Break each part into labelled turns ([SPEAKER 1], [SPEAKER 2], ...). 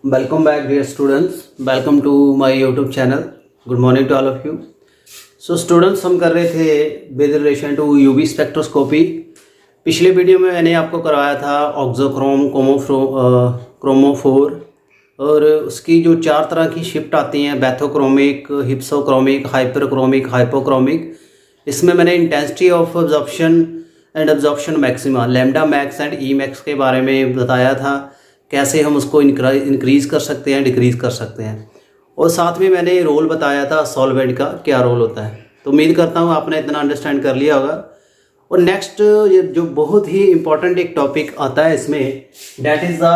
[SPEAKER 1] Welcome back, dear students. Welcome to my YouTube channel. Good morning to all of you. So students, हम कर रहे थे with relation to UV spectroscopy. पिछले video में मैंने आपको करवाया था ऑक्सोक्रोम क्रोमोफोर और उसकी जो 4 तरह की शिफ्ट आती हैं, बैथोक्रोमिक, हिप्सोक्रोमिक, हाइपरक्रोमिक, हाइपोक्रोमिक. इसमें मैंने intensity of absorption and absorption maxima, lambda max and E max के बारे में बताया था, कैसे हम उसको इंक्रीज़ कर सकते हैं, डिक्रीज़ कर सकते हैं. और साथ में मैंने रोल बताया था सॉल्वेंट का क्या रोल होता है. तो उम्मीद करता हूँ आपने इतना अंडरस्टैंड कर लिया होगा. और नेक्स्ट जो बहुत ही इम्पॉर्टेंट एक टॉपिक आता है इसमें, that is the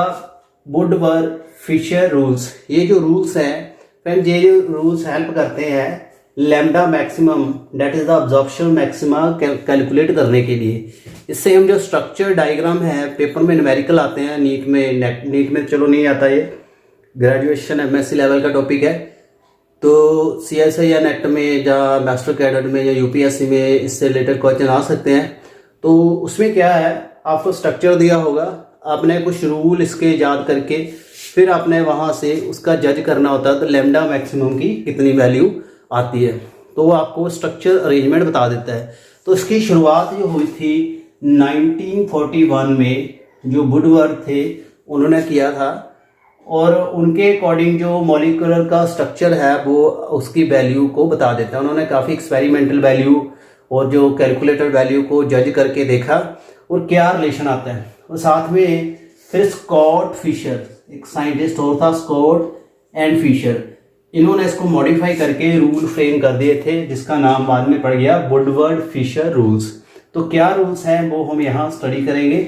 [SPEAKER 1] Woodward Fisher rules. ये जो रूल्स हैं फ्रेंड, ये जो रूल्स हेल्प करते हैं lambda maximum, that is the absorption maxima calculate करने के लिए. इससे हम जो स्ट्रक्चर डायग्राम है, पेपर में न्यूमेरिकल आते हैं, नीट में चलो नहीं आता, ये ग्रेजुएशन एमएससी लेवल का टॉपिक है. तो सीएसआई या नेट में या मास्टर कैडेट में या यूपीएससी में इससे रिलेटेड क्वेश्चन आ सकते हैं. तो उसमें क्या है, आपको स्ट्रक्चर दिया होगा, आपने कुछ रूल इसके याद करके फिर आपने वहाँ से उसका जज करना होता है. तो लैम्डा मैक्सिमम की कितनी वैल्यू आती है, तो वो आपको स्ट्रक्चर अरेंजमेंट बता देता है. तो इसकी शुरुआत जो हुई थी 1941 में, जो वुडवर्ड थे उन्होंने किया था. और उनके अकॉर्डिंग जो मॉलिक्यूलर का स्ट्रक्चर है वो उसकी वैल्यू को बता देता है. उन्होंने काफ़ी एक्सपेरिमेंटल वैल्यू और जो कैलकुलेटेड वैल्यू को जज करके देखा और क्या रिलेशन आता है. और साथ में फिर स्कॉट फिशर, एक साइंटिस्ट और था, स्कॉट एंड फिशर, इन्होंने इसको मॉडिफाई करके रूल फ्रेम कर दिए थे, जिसका नाम बाद में पड़ गया वुडवर्ड फिशर रूल्स. तो क्या रूल्स हैं वो हम यहाँ स्टडी करेंगे.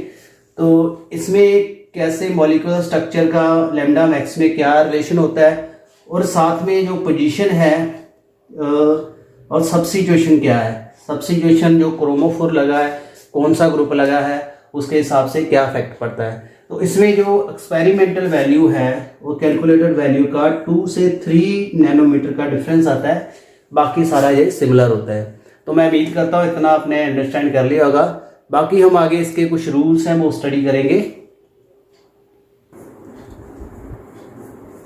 [SPEAKER 1] तो इसमें कैसे मॉलिक्यूलर स्ट्रक्चर का लैम्डा मैक्स में क्या रिलेशन होता है, और साथ में जो पोजीशन है और सब्स्टिट्यूशन क्या है, सब्स्टिट्यूशन जो क्रोमोफोर लगा है, कौन सा ग्रुप लगा है, उसके हिसाब से क्या इफेक्ट पड़ता है. तो इसमें जो एक्सपेरिमेंटल वैल्यू है वो कैलकुलेटेड वैल्यू का 2 से 3 नैनोमीटर का डिफरेंस आता है. बाकी सारा ये सिमिलर होता है. तो मैं उम्मीद करता हूँ इतना आपने अंडरस्टैंड कर लिया होगा. बाकी हम आगे इसके कुछ रूल्स हैं वो स्टडी करेंगे.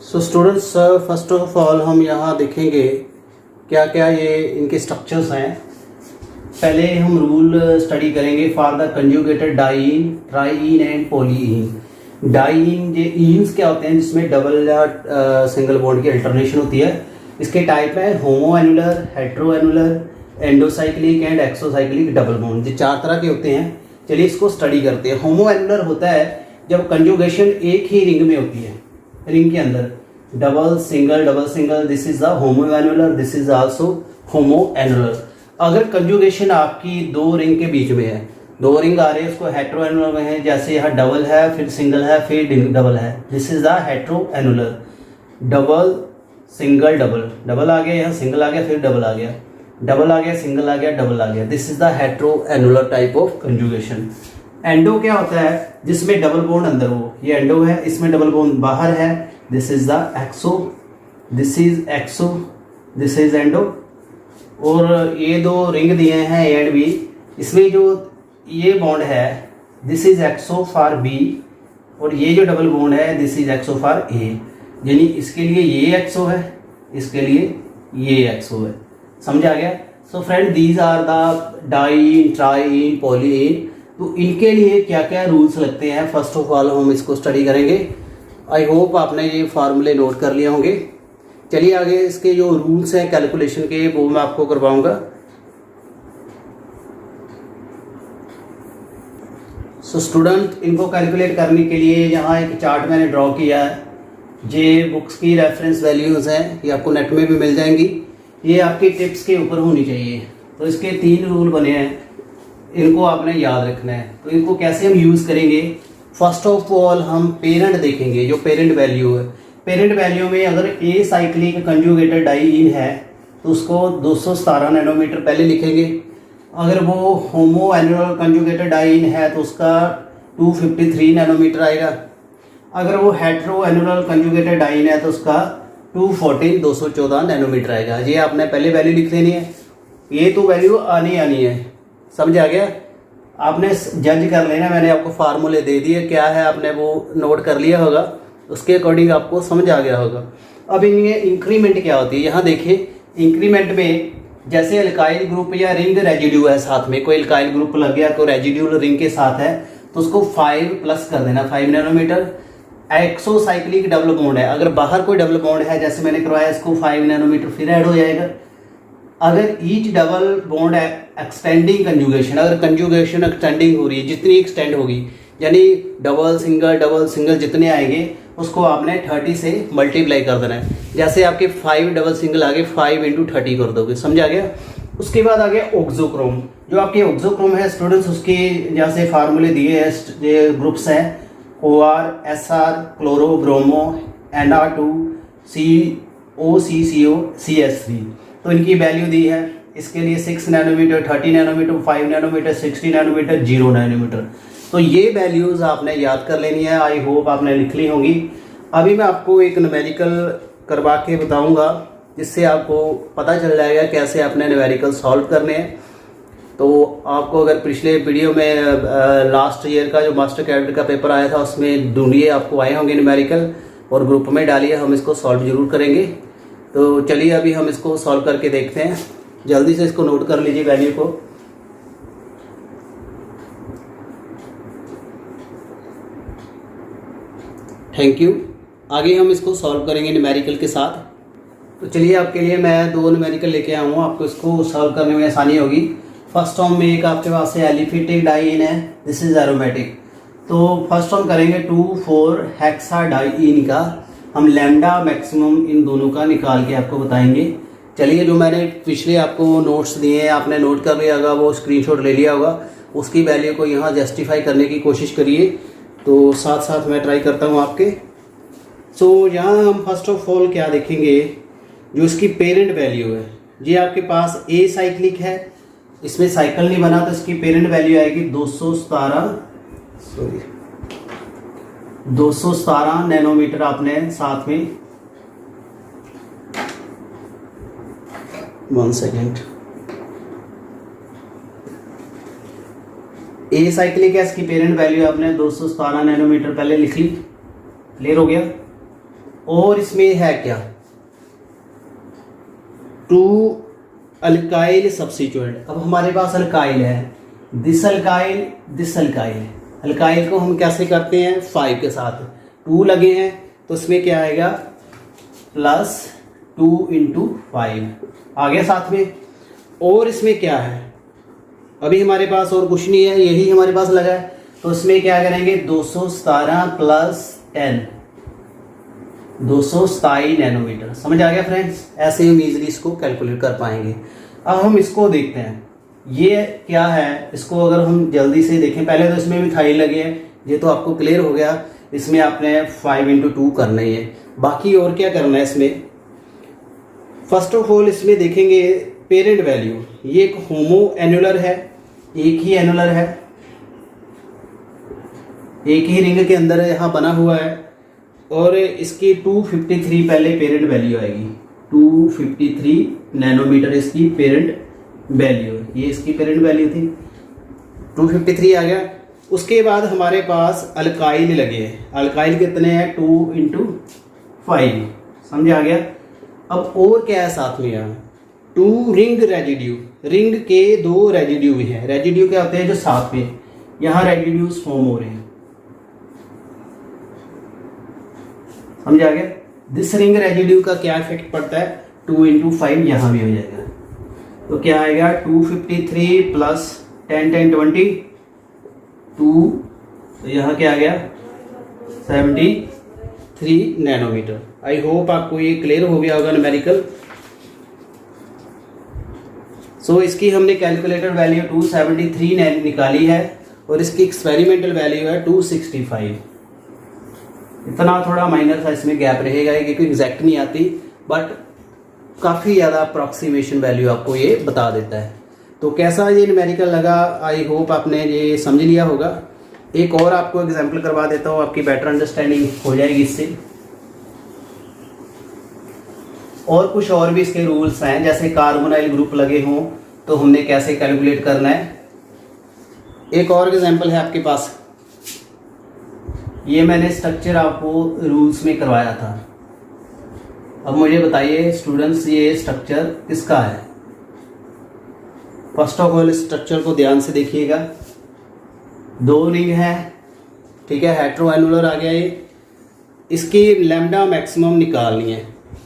[SPEAKER 1] So students, first of all हम यहाँ देखेंगे क्या क्या ये इनके स्ट्रक्चर्स हैं. पहले हम रूल स्टडी करेंगे for the conjugated diene, triene and polyene. Diene, ये ईन्स क्या होते हैं जिसमें डबल या सिंगल बॉन्ड की अल्टरनेशन होती है. इसके टाइप है homo annular, hetero annular, endocyclic and exocyclic double bond. ये 4 तरह के होते हैं. चलिए इसको स्टडी करते हैं. होमो एनुलर होता है जब कंजुगेशन एक ही रिंग में होती है, रिंग के अंदर double single, this is the homo annular, this is also homo annular. अगर कंजुगेशन आपकी 2 रिंग के बीच में है, 2 रिंग आ रहे हैं, उसको हेट्रो एनुलर में है. जैसे यहाँ डबल है, फिर सिंगल है, फिर डबल है, this is the hetero annular. Double single double आ गया, यहाँ सिंगल आ गया, फिर डबल आ गया, डबल आ गया, सिंगल आ गया, डबल आ गया, this is the hetero annular type of conjugation. Endo क्या होता है जिसमें डबल बॉन्ड अंदर हो, ये एंडो है, इसमें डबल बॉन्ड बाहर है, this is the exo, this is exo, this is endo. और ये 2 रिंग दिए हैं ए एंड बी, इसमें जो ये बॉन्ड है this is exo for B, और ये जो डबल बॉन्ड है this is exo for A. यानी इसके लिए ये एक्सो है, इसके लिए ये एक्सो है. समझ आ गया. So friend, these are the diene, triene, polyene. तो इनके लिए क्या क्या रूल्स लगते हैं, फर्स्ट ऑफ ऑल हम इसको स्टडी करेंगे. आई होप आपने ये फार्मूले नोट कर लिए होंगे. चलिए आगे इसके जो रूल्स हैं कैलकुलेशन के वो मैं आपको करवाऊंगा. सो स्टूडेंट, इनको कैलकुलेट करने के लिए यहाँ एक चार्ट मैंने ड्रॉ किया है. ये बुक्स की रेफरेंस वैल्यूज़ हैं, ये आपको नेट में भी मिल जाएंगी. ये आपकी टिप्स के ऊपर होनी चाहिए. तो इसके 3 रूल बने हैं, इनको आपने याद रखना है. तो इनको कैसे हम यूज़ करेंगे, फर्स्ट ऑफ ऑल हम पेरेंट देखेंगे, जो पेरेंट वैल्यू है. पेरेंट वैल्यू में अगर ए साइक्लिक कंजुगेटेड डाईन है तो उसको 217 नैनोमीटर पहले लिखेंगे. अगर वो होमो एनुलर कंजुगेटेड डाईन है तो उसका 253 नैनोमीटर आएगा. अगर वो हेट्रो एनुलर कंजुगेटेड डाईन है तो उसका 214 नैनोमीटर आएगा. ये आपने पहले वैल्यू लिख लेनी है. ये तो वैल्यू आनी है. समझ आ गया. आपने जज कर लेना, मैंने आपको फार्मूले दे दिए, क्या है आपने वो नोट कर लिया होगा. उसके अकॉर्डिंग आपको समझ आ गया होगा। अब इनमें इंक्रीमेंट क्या होती है, यहाँ देखिए इंक्रीमेंट में जैसे अल्काइल ग्रुप या रिंग रेजिड्यू है, साथ में कोई अल्काइल ग्रुप लग गया, कोई रेजिड्यूल रिंग के साथ है, तो उसको 5 प्लस कर देना, 5 नैनोमीटर। एक्सोसाइक्लिक डबल बॉन्ड है, अगर बाहर कोई डबल बॉन्ड है जैसे मैंने करवाया, इसको 5 नैनोमीटर फिर ऐड हो जाएगा। अगर ईच डबल बॉन्ड है एक्सटेंडिंग कंजुगेशन, अगर कंजुगेशन एक्सटेंडिंग हो रही है, जितनी एक्सटेंड होगी यानी डबल सिंगल जितने आएंगे उसको आपने 30 से मल्टीप्लाई कर देना है। जैसे आपके 5 डबल सिंगल आ गए, 5 इंटू 30 कर दोगे, समझ आ गया। उसके बाद आ गया ऑक्सोक्रोम। जो आपके ऑक्सोक्रोम है स्टूडेंट्स, उसके जैसे फार्मूले दिए हैं, ये ग्रुप्स हैं OR, SR, chloro, bromo, NR2, COCCO, CS3। तो इनकी वैल्यू दी है, इसके लिए 6 nanometre, 30 nanometre, 5 nanometre, 60 nanometre, 0 nanometre. तो ये वैल्यूज़ आपने याद कर लेनी है, आई होप आपने लिख ली होंगी। अभी मैं आपको एक न्यूमेरिकल करवा के बताऊंगा, जिससे आपको पता चल जाएगा कैसे आपने न्यूमेरिकल सॉल्व करने हैं। तो आपको अगर पिछले वीडियो में लास्ट ईयर का जो मास्टर कैडेट का पेपर आया था उसमें ढूंढिए, आपको आए होंगे न्यूमेरिकल, और ग्रुप में डालिए, हम इसको सॉल्व जरूर करेंगे। तो चलिए अभी हम इसको सॉल्व करके देखते हैं। जल्दी से इसको नोट कर लीजिए वैल्यू को। Thank you. आगे हम इसको सॉल्व करेंगे न्यूमेरिकल के साथ। तो चलिए आपके लिए मैं 2 न्यूमेरिकल लेके आया हूँ, आपको इसको सॉल्व करने में आसानी होगी। फर्स्ट टर्म में एक आपके पास है एलिफेटिक डाइईन है, दिस इज एरोमेटिक। तो फर्स्ट टर्म करेंगे 2,4 हेक्साडाइईन का, हम लैम्डा मैक्सिमम इन दोनों का निकाल के आपको बताएंगे। चलिए, जो मैंने पिछले आपको नोट्स दिए हैं आपने नोट कर लिया होगा, वो स्क्रीनशॉट ले लिया होगा, उसकी वैल्यू को यहाँ जस्टिफाई करने की कोशिश करिए। तो साथ साथ मैं ट्राई करता हूँ आपके। सो यहाँ हम फर्स्ट ऑफ ऑल क्या देखेंगे, जो इसकी पेरेंट वैल्यू है, ये आपके पास ए साइक्लिक है, इसमें साइकिल नहीं बना, तो इसकी पेरेंट वैल्यू आएगी 217 नैनोमीटर। आपने साथ में 1 सेकेंड, ए साइक्लिक है, इसकी पेरेंट वैल्यू आपने 217 नैनोमीटर पहले लिख ली, क्लियर हो गया। और इसमें है क्या, 2 अल्काइल सब्स्टिट्यूएंट। अब हमारे पास अल्काइल है, दिस अल्काइल। अल्काइल को हम कैसे करते हैं, 5 के साथ 2 लगे हैं, तो इसमें क्या आएगा +2 × 5 आ गया साथ में। और इसमें क्या है, अभी हमारे पास और कुछ नहीं है, यही हमारे पास लगा है, तो इसमें क्या करेंगे 217 + 10, 227 नैनोमीटर। समझ आ गया फ्रेंड्स, ऐसे हम इजीली इसको कैलकुलेट कर पाएंगे। अब हम इसको देखते हैं, ये क्या है, इसको अगर हम जल्दी से देखें, पहले तो इसमें मिथाइल लगे हैं, ये तो आपको क्लियर हो गया। इसमें आपने 5 × 2 करना ही है, बाकी और क्या करना है इसमें। फर्स्ट ऑफ ऑल इसमें देखेंगे पेरेंट वैल्यू, ये एक होमो एनुलर है, एक ही एनुलर है, एक ही रिंग के अंदर यहाँ बना हुआ है, और इसकी 253 पहले पेरेंट वैल्यू आएगी, 253 नैनोमीटर इसकी पेरेंट वैल्यू, ये इसकी पेरेंट वैल्यू थी, 253 आ गया। उसके बाद हमारे पास अल्काइल लगे हैं, अल्काइल कितने हैं 2 × 5, समझ आ गया। अब और क्या है साथ में, यहाँ 2 रिंग रेजिड्यू, रिंग के 2 रेजिड्यू भी हैं। रेजिड्यू क्या होते हैं, जो साथ में यहाँ रेजिड्यूज फॉर्म हो रहे हैं, समझ आ गया। दिस रिंग रेजिड्यू का क्या इफेक्ट पड़ता है, 2 × 5 यहाँ भी हो जाएगा, तो क्या आएगा 253 + 10 10 20 2, तो यहाँ क्या आ गया 73 नैनोमीटर। आई होप आपको ये क्लियर हो गया होगा न्यूमेरिकल। सो इसकी हमने कैलकुलेटेड वैल्यू 273 निकाली है, और इसकी एक्सपेरिमेंटल वैल्यू है 265। इतना थोड़ा माइनर सा इसमें गैप रहेगा, क्योंकि एग्जैक्ट नहीं आती, बट काफ़ी ज़्यादा अप्रॉक्सीमेशन वैल्यू आपको ये बता देता है। तो कैसा ये न्यूमेरिकल लगा, आई होप आपने ये समझ लिया होगा। एक और आपको एग्जांपल करवा देता हूँ, आपकी बेटर अंडरस्टैंडिंग हो जाएगी इससे। और कुछ और भी इसके रूल्स हैं, जैसे कार्बोनाइल ग्रुप लगे हों तो हमने कैसे कैलकुलेट करना है। एक और एग्जांपल है आपके पास, ये मैंने स्ट्रक्चर आपको रूल्स में करवाया था। अब मुझे बताइए स्टूडेंट्स, ये स्ट्रक्चर किसका है? फर्स्ट ऑफ ऑल स्ट्रक्चर को ध्यान से देखिएगा। 2 रिंग है, ठीक है, हेट्रो एनुलर आ गया ये। इसकी लैम्डा मैक्सिमम निकालनी है,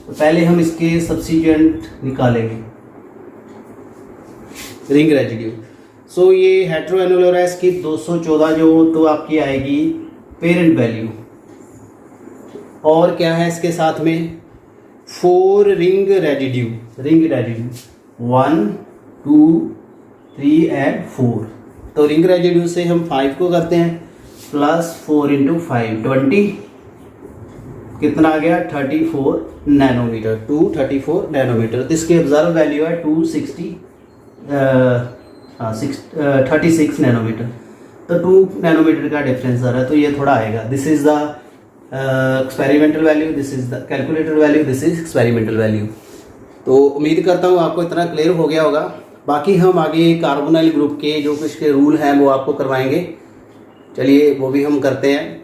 [SPEAKER 1] तो पहले हम इसके सब्सिट्यूएंट निकालेंगे, रिंग रेजिड्यू। सो ये हेट्रो एनुलर है, इसकी 214 जो तो आपकी आएगी पेरेंट वैल्यू। और क्या है इसके साथ में? 4 रिंग रेजिड्यू 1 2 3 एंड 4। तो रिंग रेजिड्यू से हम 5 को करते हैं, प्लस 4 इंटू 5 20, कितना आ गया? 34 नैनोमीटर, 234 नैनोमीटर। तो इसकी ऑब्जर्व वैल्यू है 36 नैनोमीटर। तो 2 नैनोमीटर का डिफरेंस आ रहा है, तो ये थोड़ा आएगा। This is the experimental value, this is the calculated value, this is experimental value. तो उम्मीद करता हूँ आपको इतना क्लियर हो गया होगा। बाकी हम आगे कार्बोनाइल ग्रुप के जो कुछ के रूल हैं वो आपको करवाएंगे। चलिए वो भी हम करते हैं।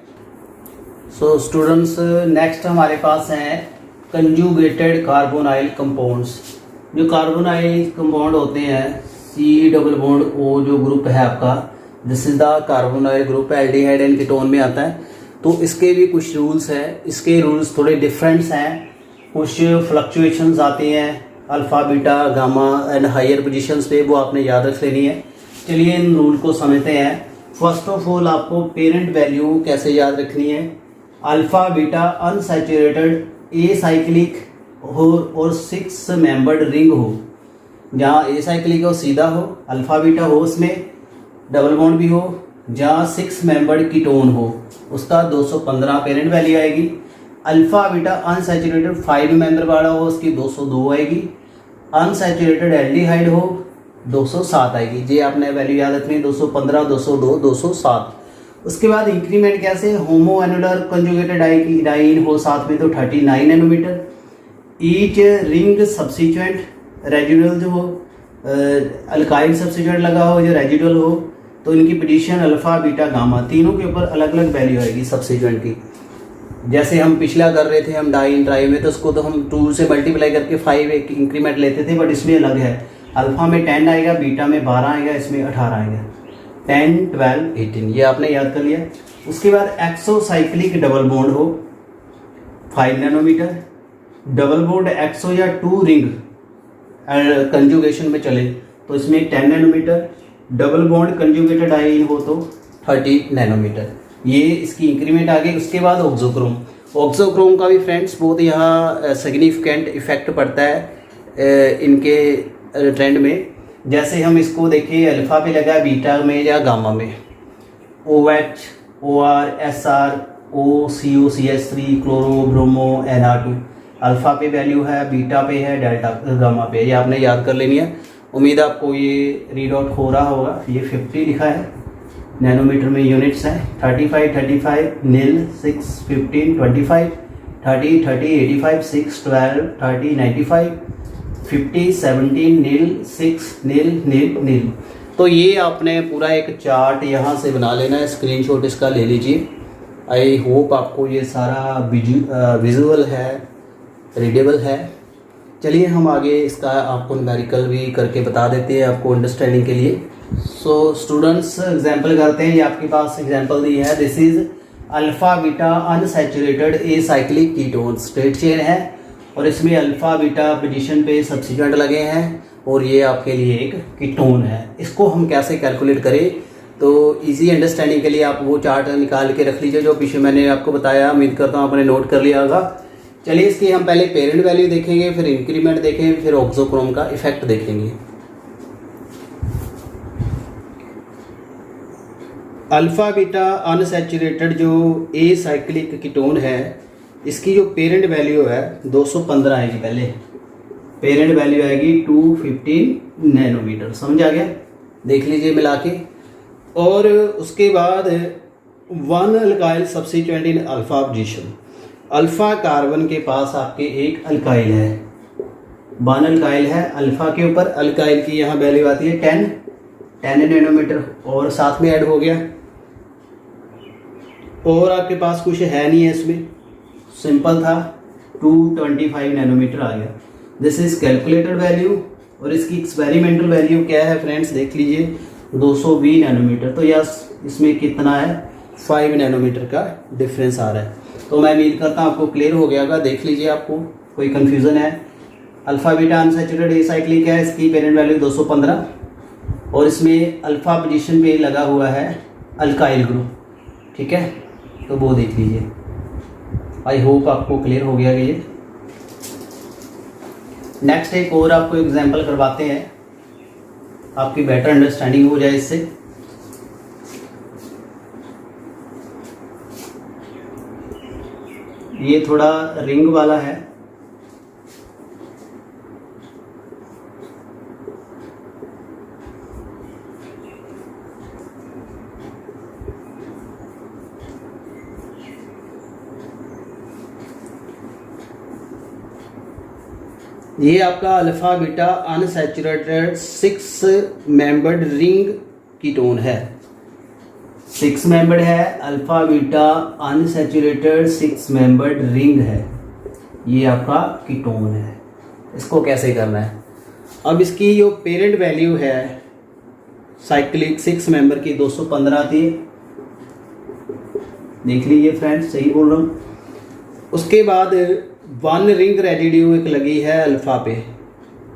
[SPEAKER 1] सो स्टूडेंट्स, नेक्स्ट हमारे पास हैं कंजुगेटेड कार्बोनाइल कंपाउंड्स। जो कार्बोनाइल कंपाउंड होते हैं, C डबल बॉन्ड O जो ग्रुप है आपका, this is the carbonyl group, aldehyde and ketone में आता है। तो इसके भी कुछ रूल्स हैं। इसके रूल्स थोड़े डिफरेंट्स हैं, कुछ फ्लक्चुएशंस आती हैं alpha beta gamma and higher positions पे, वो आपने याद रख लेनी है। चलिए इन रूल को समझते हैं। फर्स्ट ऑफ ऑल आपको पेरेंट वैल्यू कैसे याद रखनी है? Alpha beta unsaturated a cyclic हो और 6 मेंबर्ड रिंग हो। जहाँ ए साइक्लिक हो सीधा हो, अल्फ़ा बीटा हो उसमें डबल बॉन्ड भी हो, जहाँ 6 मेंबर्ड कीटोन हो उसका 215 पेरेंट वैल्यू आएगी। अल्फ़ा बीटा अनसैचुरेटेड 5 मेंबर वाला हो उसकी 202 आएगी। अनसैचुरेटेड एल्डिहाइड हो 207 आएगी। जी आपने वैल्यू याद रखनी है, 215 202 207। उसके बाद इंक्रीमेंट कैसे? होमो एनुलर कंजुगेटेड डाइन हो साथ में तो 39 nanometre. Each ring substituent residual जो हो, अल्काइल सब्सिट्यूएंट लगा हो जो रेजिडुअल हो, तो इनकी पोजीशन अल्फा बीटा गामा तीनों के ऊपर अलग अलग वैल्यू आएगी सब्सिट्यूएंट की। जैसे हम पिछला कर रहे थे हम डाइन ट्राई में, तो उसको तो हम 2 से मल्टीप्लाई करके 5 एक इंक्रीमेंट लेते थे, बट इसमें अलग है। अल्फा में 10 आएगा, बीटा में 12 आएगा, इसमें 18 आएगा। 10 12 18 ये आपने याद कर लिया। उसके बाद एक्सोसाइक्लिक डबल बॉन्ड हो 5 नैनोमीटर। डबल बॉन्ड एक्सो या 2 रिंग कंजुगेशन में चले तो इसमें 10 नैनोमीटर। डबल बॉन्ड कंजुगेटेड आइन हो तो 30 नैनोमीटर। ये इसकी इंक्रीमेंट आ गई। उसके बाद ऑक्सोक्रोम का भी फ्रेंड्स बहुत यहाँ सिग्निफिकेंट इफेक्ट पड़ता है इनके ट्रेंड में। जैसे हम इसको देखें, अल्फ़ा पे लगा, बीटा में या गामा में, OH OR SR O CO CH3 chloro bromo NR2। Alpha पे वैल्यू है, बीटा पे है, डेल्टा गामा पे, ये आपने याद कर लेनी है। उम्मीद आपको ये रीड आउट हो रहा होगा। ये 50 लिखा है, नैनोमीटर में यूनिट्स हैं। 35 35 नील 6 15 25 30 30 85 6 12 30 95 50 17 नील 6 नील नील नील। तो ये आपने पूरा एक चार्ट यहाँ से बना लेना है, स्क्रीनशॉट इसका ले लीजिए। आई होप आपको ये सारा विजुअल है, रीडेबल है। चलिए हम आगे इसका आपको न्यूमेरिकल भी करके बता देते हैं आपको अंडरस्टैंडिंग के लिए। सो स्टूडेंट्स एग्जाम्पल करते हैं। ये आपके पास एग्जाम्पल दी है। This is alpha beta unsaturated a cyclic ketone, straight chain है और इसमें अल्फा बीटा पोजीशन पे सब्सिट्यूएंट लगे हैं और ये आपके लिए एक कीटोन है। इसको हम कैसे कैलकुलेट करें? तो इजी अंडरस्टैंडिंग के लिए आप वो चार्ट निकाल के रख लीजिए जो पीछे मैंने आपको बताया। उम्मीद करता हूँ आपने नोट कर लिया होगा। चलिए इसकी हम पहले पेरेंट वैल्यू देखेंगे, फिर इंक्रीमेंट देखेंगे, फिर ऑक्सोक्रोम का इफेक्ट देखेंगे। अल्फा बीटा अनसैचुरेटेड जो ए साइक्लिक कीटोन है, इसकी जो पेरेंट वैल्यू है 215 आएगी। पहले पेरेंट वैल्यू आएगी 215 नैनोमीटर। समझ आ गया? देख लीजिए मिला के। और उसके बाद 1 अल्काइल सब्सिट्यूएंट इन अल्फा पोजीशन। अल्फा कार्बन के पास आपके एक अल्काइल है, 1 अल्काइल है अल्फा के ऊपर। अल्काइल की यहाँ वैल्यू आती है 10 नैनोमीटर और साथ में ऐड हो गया। और आपके पास कुछ है नहीं है इसमें, सिंपल था, 225 नैनोमीटर आ गया। दिस इज कैलकुलेटेड वैल्यू और इसकी एक्सपेरिमेंटल वैल्यू क्या है फ्रेंड्स, देख लीजिए 220 नैनोमीटर। तो यस इसमें कितना है, 5 नैनोमीटर का डिफरेंस आ रहा है। तो मैं उम्मीद करता हूँ आपको क्लियर हो गया होगा। देख लीजिए आपको कोई कन्फ्यूज़न है। अल्फ़ा बीटा अनसैचुरेटेड एसाइक्लिक है, इसकी पेरेंट वैल्यू 215 और इसमें अल्फ़ा पोजीशन पे लगा हुआ है अल्काइल ग्रुप, ठीक है। तो वो देख लीजिए, आई होप आपको क्लियर हो गया ये। नेक्स्ट एक और आपको एग्जांपल करवाते हैं, आपकी बेटर अंडरस्टैंडिंग हो जाए इससे। ये थोड़ा रिंग वाला है, ये आपका alpha beta unsaturated 6 membered ring ketone है। 6 मेंबर्ड है, alpha beta unsaturated 6 membered ring है, ये आपका कीटोन है। इसको कैसे करना है, अब इसकी जो पेरेंट वैल्यू है साइक्लिक 6 मेंबर की 215 थी, देख लीजिए फ्रेंड्स सही बोल रहा हूँ। उसके बाद 1 रिंग रेजिड्यू एक लगी है अल्फा पे,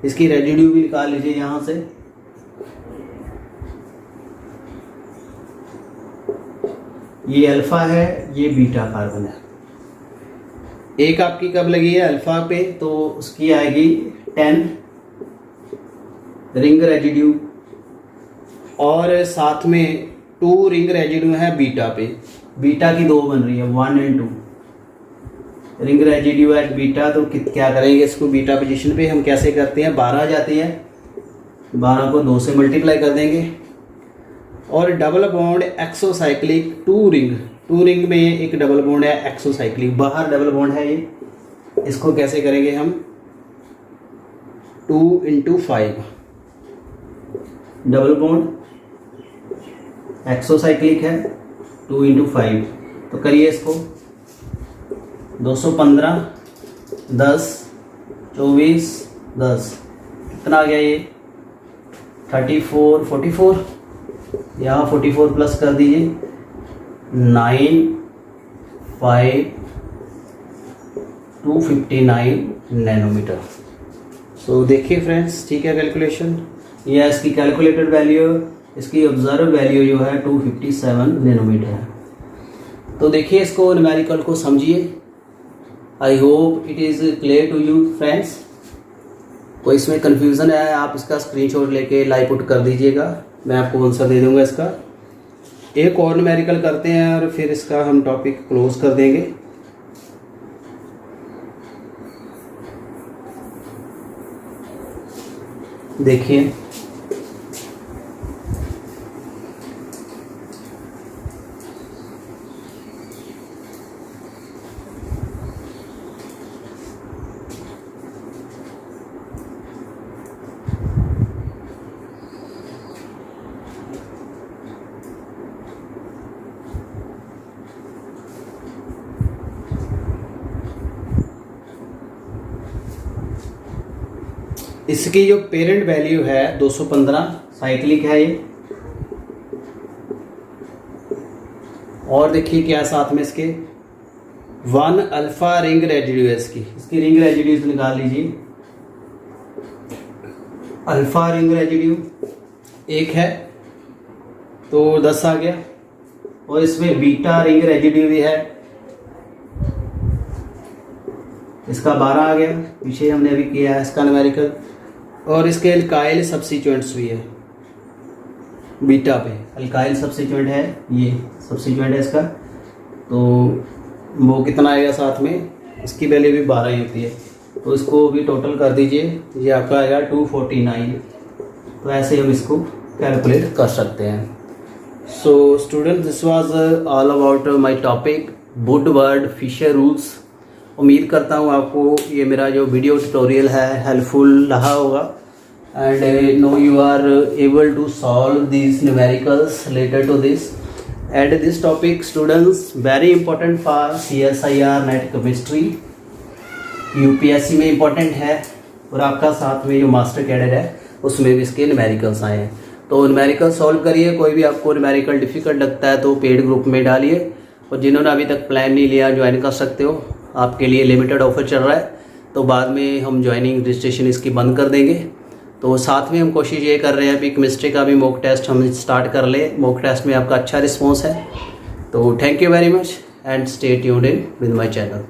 [SPEAKER 1] इसकी रेजिड्यू भी निकाल लीजिए यहाँ से। ये अल्फा है, ये बीटा कार्बन है। एक आपकी कब लगी है अल्फा पे, तो उसकी आएगी 10 रिंग रेजिड्यू और साथ में 2 रिंग रेजिड्यू है बीटा पे। बीटा की 2 बन रही है, 1 और 2 रिंग रेजिड्यू एट बीटा। तो क्या करेंगे इसको, बीटा पोजीशन पे हम कैसे करते हैं, 12 जाती है, 12 को 2 से मल्टीप्लाई कर देंगे और डबल बॉन्ड एक्सोसाइक्लिक 2 रिंग में एक डबल बॉन्ड है एक्सोसाइक्लिक, बाहर डबल बॉन्ड है ये। इसको कैसे करेंगे हम, 2 × 5 डबल बॉन्ड एक्सोसाइक्लिक है, 2 × 5। तो करिए इसको, 215 10 24 10 कितना आ गया ये, 34 44, यहाँ 44 प्लस कर दीजिए, 9 5 259 नैनोमीटर। सो देखिए फ्रेंड्स, ठीक है कैलकुलेशन, यह इसकी कैलकुलेटेड वैल्यू, इसकी ऑब्जर्व वैल्यू जो है 257 नैनोमीटर है। तो देखिए इसको न्यूमेरिकल को समझिए। I hope it is clear to you friends. कोई इसमें कन्फ्यूज़न है आप इसका स्क्रीनशॉट लेके लाइव पुट कर दीजिएगा, मैं आपको आंसर दे दूंगा इसका। एक और न्यूमेरिकल करते हैं और फिर इसका हम टॉपिक क्लोज कर देंगे। देखिए इसकी जो पेरेंट वैल्यू है 215 साइक्लिक है ये, और देखिए क्या साथ में इसके 1 अल्फा रिंग रेजिड्यू है इसकी रिंग रेजिड्यूज निकाल लीजिए। अल्फा रिंग रेजिड्यू एक है तो 10 आ गया, और इसमें बीटा रिंग रेजिड्यू भी है, इसका 12 आ गया, पीछे हमने अभी किया है इसका न्यूमेरिकल। और इसके अल्काइल सब्स्टिट्यूएंट्स भी है बीटा पे, अल्काइल सब्स्टिट्यूएंट है, ये सब्स्टिट्यूएंट है इसका, तो वो कितना आएगा साथ में, इसकी वैल्यू भी 12 ही होती है, तो इसको भी टोटल कर दीजिए, ये आपका आएगा 249। तो ऐसे हम इसको कैलकुलेट कर सकते हैं। So student, this was all about my topic Woodward Fisher rules. उम्मीद करता हूँ आपको ये मेरा जो वीडियो ट्यूटोरियल है हेल्पफुल रहा होगा, and now you are able to solve these numericals related to this. and this topic students very important for CSIR NET chemistry UPSC में इम्पोर्टेंट है और आपका साथ में जो मास्टर कैडर है उसमें भी इसके न्यूमेरिकल्स आए हैं। तो न्यूमेरिकल सॉल्व करिए, कोई भी आपको न्यूमेरिकल डिफ़िकल्ट लगता है तो पेड ग्रुप में डालिए, और जिन्होंने अभी तक प्लान नहीं लिया ज्वाइन कर सकते हो, आपके लिए लिमिटेड ऑफर चल रहा है। तो बाद में हम ज्वाइनिंग रजिस्ट्रेशन इसकी बंद कर देंगे। तो साथ में हम कोशिश ये कर रहे हैं अभी केमिस्ट्री का भी मॉक टेस्ट हम स्टार्ट कर ले। मॉक टेस्ट में आपका अच्छा रिस्पॉन्स है। तो thank you very much and stay tuned in with my channel.